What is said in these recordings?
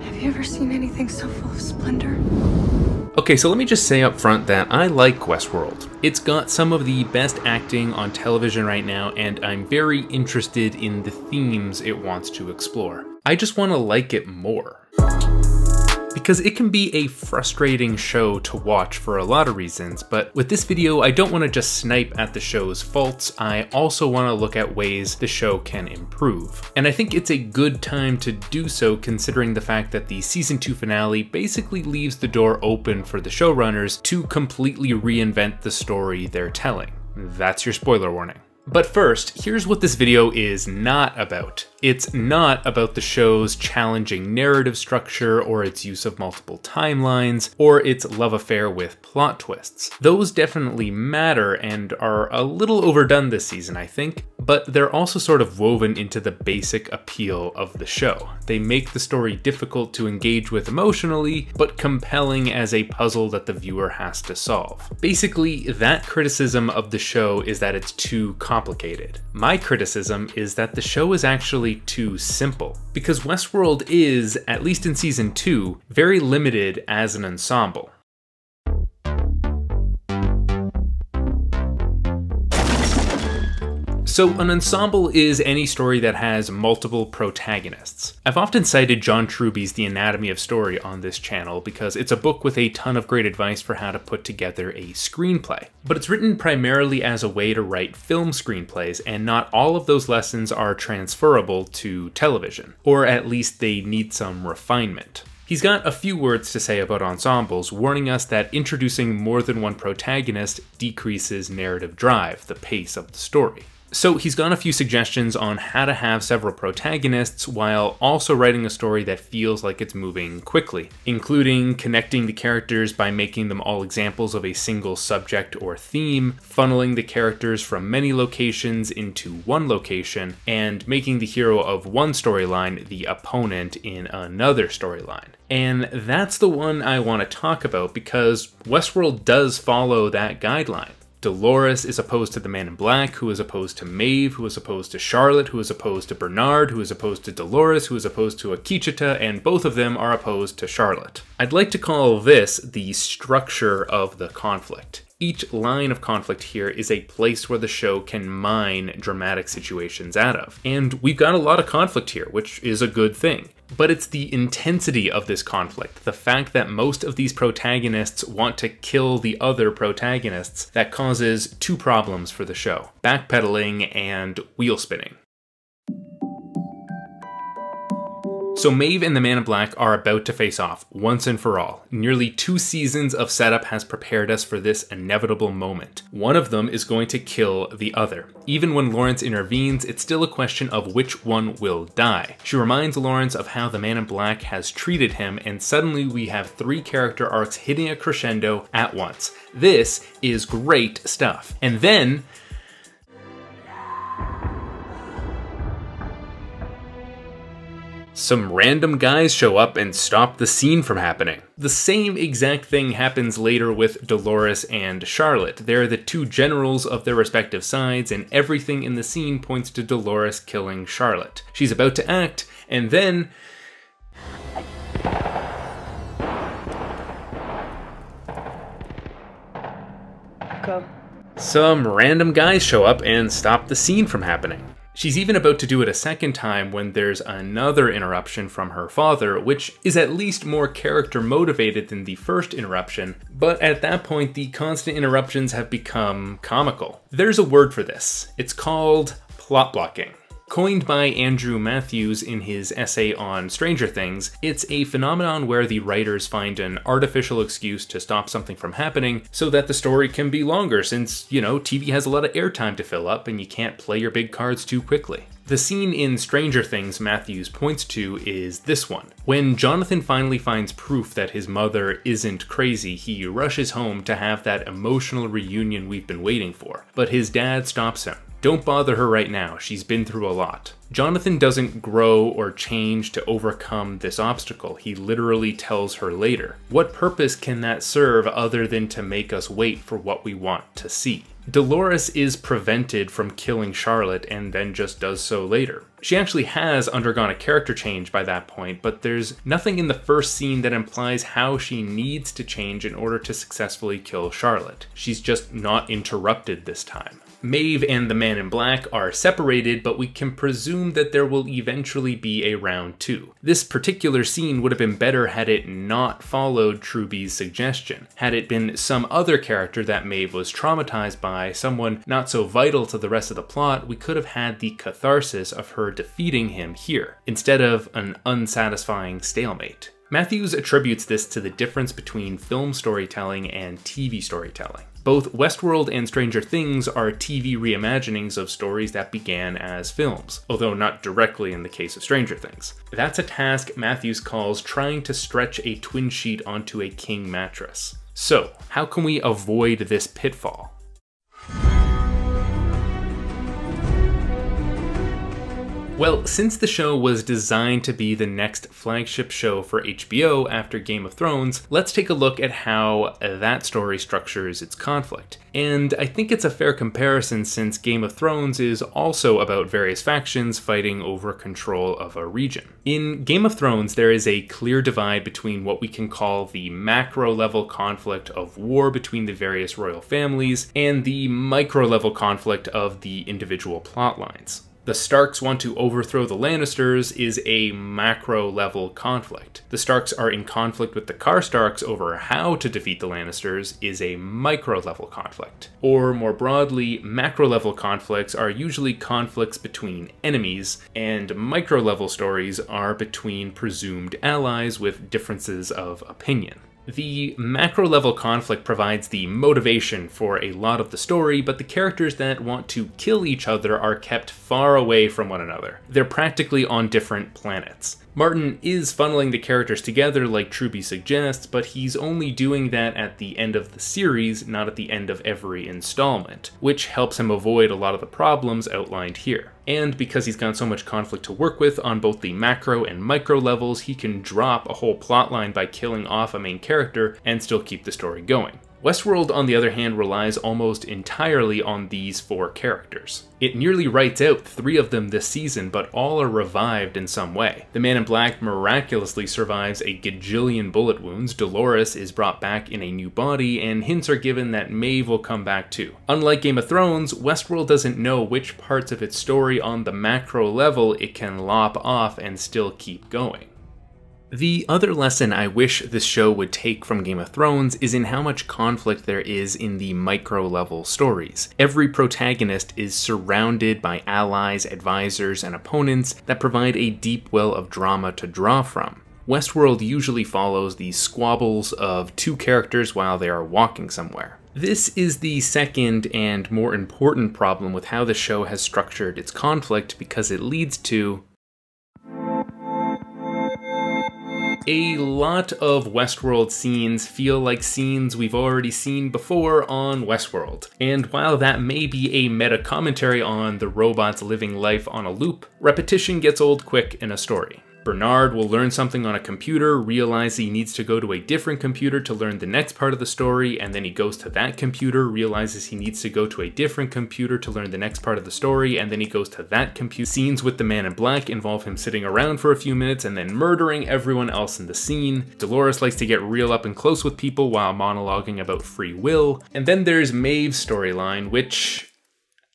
Have you ever seen anything so full of splendor? Okay, so let me just say up front that I like Westworld. It's got some of the best acting on television right now, and I'm very interested in the themes it wants to explore. I just want to like it more. Because it can be a frustrating show to watch for a lot of reasons, but with this video I don't want to just snipe at the show's faults, I also want to look at ways the show can improve. And I think it's a good time to do so considering the fact that the season 2 finale basically leaves the door open for the showrunners to completely reinvent the story they're telling. That's your spoiler warning. But first, here's what this video is not about. It's not about the show's challenging narrative structure or its use of multiple timelines or its love affair with plot twists. Those definitely matter and are a little overdone this season, I think, but they're also sort of woven into the basic appeal of the show. They make the story difficult to engage with emotionally, but compelling as a puzzle that the viewer has to solve. Basically, that criticism of the show is that it's too complicated. My criticism is that the show is actually too simple, because Westworld is, at least in season 2, very limited as an ensemble. So an ensemble is any story that has multiple protagonists. I've often cited John Truby's The Anatomy of Story on this channel because it's a book with a ton of great advice for how to put together a screenplay. But it's written primarily as a way to write film screenplays, and not all of those lessons are transferable to television, or at least they need some refinement. He's got a few words to say about ensembles, warning us that introducing more than one protagonist decreases narrative drive, the pace of the story. So he's got a few suggestions on how to have several protagonists while also writing a story that feels like it's moving quickly, including connecting the characters by making them all examples of a single subject or theme, funneling the characters from many locations into one location, and making the hero of one storyline the opponent in another storyline. And that's the one I want to talk about because Westworld does follow that guideline. Dolores is opposed to the Man in Black, who is opposed to Maeve, who is opposed to Charlotte, who is opposed to Bernard, who is opposed to Dolores, who is opposed to Akecheta, and both of them are opposed to Charlotte. I'd like to call this the structure of the conflict. Each line of conflict here is a place where the show can mine dramatic situations out of. And we've got a lot of conflict here, which is a good thing. But it's the intensity of this conflict, the fact that most of these protagonists want to kill the other protagonists, that causes two problems for the show: backpedaling and wheel spinning. So Maeve and the Man in Black are about to face off, once and for all. Nearly 2 seasons of setup has prepared us for this inevitable moment. One of them is going to kill the other. Even when Lawrence intervenes, it's still a question of which one will die. She reminds Lawrence of how the Man in Black has treated him, and suddenly we have 3 character arcs hitting a crescendo at once. This is great stuff. And then some random guys show up and stop the scene from happening. The same exact thing happens later with Dolores and Charlotte. They're the 2 generals of their respective sides, and everything in the scene points to Dolores killing Charlotte. She's about to act, and then Go. some random guys show up and stop the scene from happening. She's even about to do it a second time when there's another interruption from her father, which is at least more character motivated than the first interruption, but at that point the constant interruptions have become comical. There's a word for this. It's called plot blocking. Coined by Andrew Matthews in his essay on Stranger Things, it's a phenomenon where the writers find an artificial excuse to stop something from happening so that the story can be longer since, you know, TV has a lot of airtime to fill up and you can't play your big cards too quickly. The scene in Stranger Things Matthews points to is this one. When Jonathan finally finds proof that his mother isn't crazy, he rushes home to have that emotional reunion we've been waiting for, but his dad stops him. Don't bother her right now, she's been through a lot. Jonathan doesn't grow or change to overcome this obstacle, he literally tells her later. What purpose can that serve other than to make us wait for what we want to see? Dolores is prevented from killing Charlotte and then just does so later. She actually has undergone a character change by that point, but there's nothing in the first scene that implies how she needs to change in order to successfully kill Charlotte. She's just not interrupted this time. Maeve and the Man in Black are separated, but we can presume that there will eventually be a round 2. This particular scene would have been better had it not followed Truby's suggestion. Had it been some other character that Maeve was traumatized by, someone not so vital to the rest of the plot, we could have had the catharsis of her defeating him here, instead of an unsatisfying stalemate. Matthews attributes this to the difference between film storytelling and TV storytelling. Both Westworld and Stranger Things are TV reimaginings of stories that began as films, although not directly in the case of Stranger Things. That's a task Matthews calls trying to stretch a twin sheet onto a king mattress. So, how can we avoid this pitfall? Well, since the show was designed to be the next flagship show for HBO after Game of Thrones, let's take a look at how that story structures its conflict. And I think it's a fair comparison since Game of Thrones is also about various factions fighting over control of a region. In Game of Thrones, there is a clear divide between what we can call the macro-level conflict of war between the various royal families and the micro-level conflict of the individual plot lines. The Starks want to overthrow the Lannisters is a macro-level conflict. The Starks are in conflict with the Karstarks over how to defeat the Lannisters is a micro-level conflict. Or more broadly, macro-level conflicts are usually conflicts between enemies, and micro-level stories are between presumed allies with differences of opinion. The macro-level conflict provides the motivation for a lot of the story, but the characters that want to kill each other are kept far away from one another. They're practically on different planets. Martin is funneling the characters together like Truby suggests, but he's only doing that at the end of the series, not at the end of every installment, which helps him avoid a lot of the problems outlined here. And because he's got so much conflict to work with on both the macro and micro levels, he can drop a whole plotline by killing off a main character and still keep the story going. Westworld, on the other hand, relies almost entirely on these 4 characters. It nearly writes out 3 of them this season, but all are revived in some way. The Man in Black miraculously survives a gajillion bullet wounds, Dolores is brought back in a new body, and hints are given that Maeve will come back too. Unlike Game of Thrones, Westworld doesn't know which parts of its story on the macro level it can lop off and still keep going. The other lesson I wish this show would take from Game of Thrones is in how much conflict there is in the micro-level stories. Every protagonist is surrounded by allies, advisors, and opponents that provide a deep well of drama to draw from. Westworld usually follows the squabbles of 2 characters while they are walking somewhere. This is the second and more important problem with how the show has structured its conflict because it leads to a lot of Westworld scenes feel like scenes we've already seen before on Westworld. And while that may be a meta-commentary on the robots living life on a loop, repetition gets old quick in a story. Bernard will learn something on a computer, realize he needs to go to a different computer to learn the next part of the story, and then he goes to that computer, realizes he needs to go to a different computer to learn the next part of the story, and then he goes to that computer. Scenes with the Man in Black involve him sitting around for a few minutes and then murdering everyone else in the scene. Dolores likes to get real up and close with people while monologuing about free will. And then there's Maeve's storyline, which...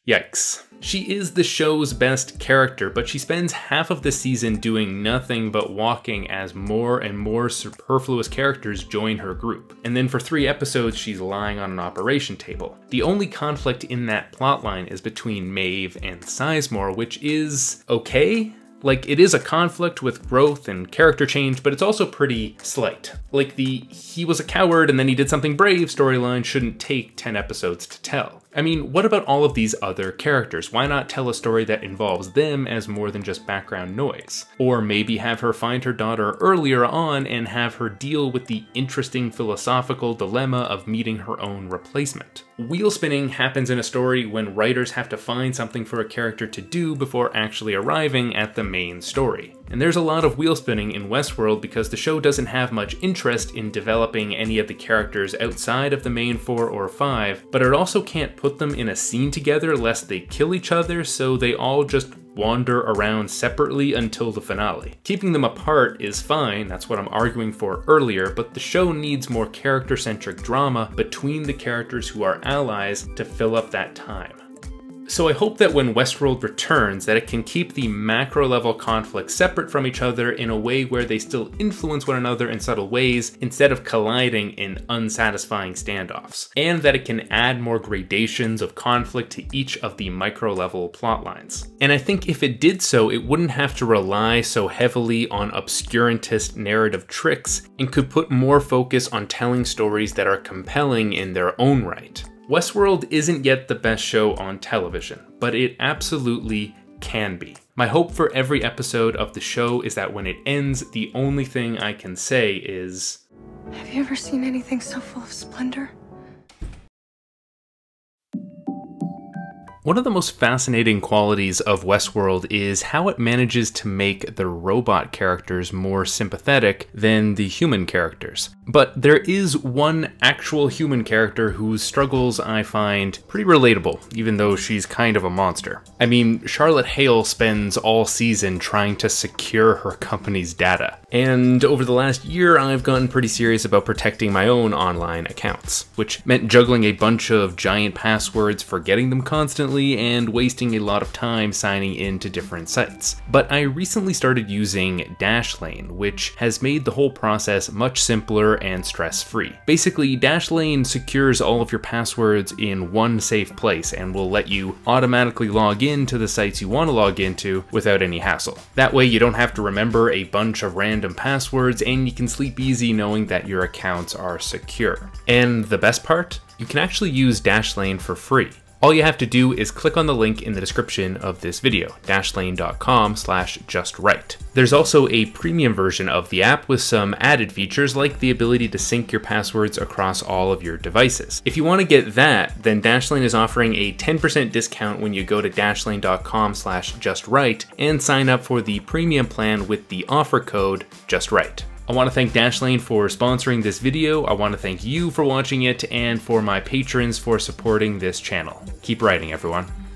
yikes. She is the show's best character, but she spends half of the season doing nothing but walking as more and more superfluous characters join her group. And then for 3 episodes, she's lying on an operation table. The only conflict in that plotline is between Maeve and Sizemore, which is okay. Like, it is a conflict with growth and character change, but it's also pretty slight. Like, the he was a coward and then he did something brave storyline shouldn't take 10 episodes to tell. I mean, what about all of these other characters? Why not tell a story that involves them as more than just background noise? Or maybe have her find her daughter earlier on and have her deal with the interesting philosophical dilemma of meeting her own replacement. Wheel spinning happens in a story when writers have to find something for a character to do before actually arriving at the main story. And there's a lot of wheel spinning in Westworld because the show doesn't have much interest in developing any of the characters outside of the main 4 or 5, but it also can't put them in a scene together lest they kill each other, so they all just wander around separately until the finale. Keeping them apart is fine, that's what I'm arguing for earlier, but the show needs more character-centric drama between the characters who are allies to fill up that time. So I hope that when Westworld returns, that it can keep the macro-level conflicts separate from each other in a way where they still influence one another in subtle ways instead of colliding in unsatisfying standoffs, and that it can add more gradations of conflict to each of the micro-level plot lines. And I think if it did so, it wouldn't have to rely so heavily on obscurantist narrative tricks and could put more focus on telling stories that are compelling in their own right. Westworld isn't yet the best show on television, but it absolutely can be. My hope for every episode of the show is that when it ends, the only thing I can say is, Have you ever seen anything so full of splendor? one of the most fascinating qualities of Westworld is how it manages to make the robot characters more sympathetic than the human characters. But there is one actual human character whose struggles I find pretty relatable, even though she's kind of a monster. I mean, Charlotte Hale spends all season trying to secure her company's data. And over the last year, I've gotten pretty serious about protecting my own online accounts, which meant juggling a bunch of giant passwords, forgetting them constantly, and wasting a lot of time signing in to different sites. But I recently started using Dashlane, which has made the whole process much simpler and stress-free. Basically, Dashlane secures all of your passwords in one safe place and will let you automatically log in to the sites you want to log into without any hassle. That way you don't have to remember a bunch of random passwords and you can sleep easy knowing that your accounts are secure. And the best part? You can actually use Dashlane for free. All you have to do is click on the link in the description of this video, dashlane.com/justright. There's also a premium version of the app with some added features like the ability to sync your passwords across all of your devices. If you want to get that, then Dashlane is offering a 10% discount when you go to dashlane.com/justright and sign up for the premium plan with the offer code JUSTRIGHT. I want to thank Dashlane for sponsoring this video, I want to thank you for watching it, and for my patrons for supporting this channel. Keep writing, everyone.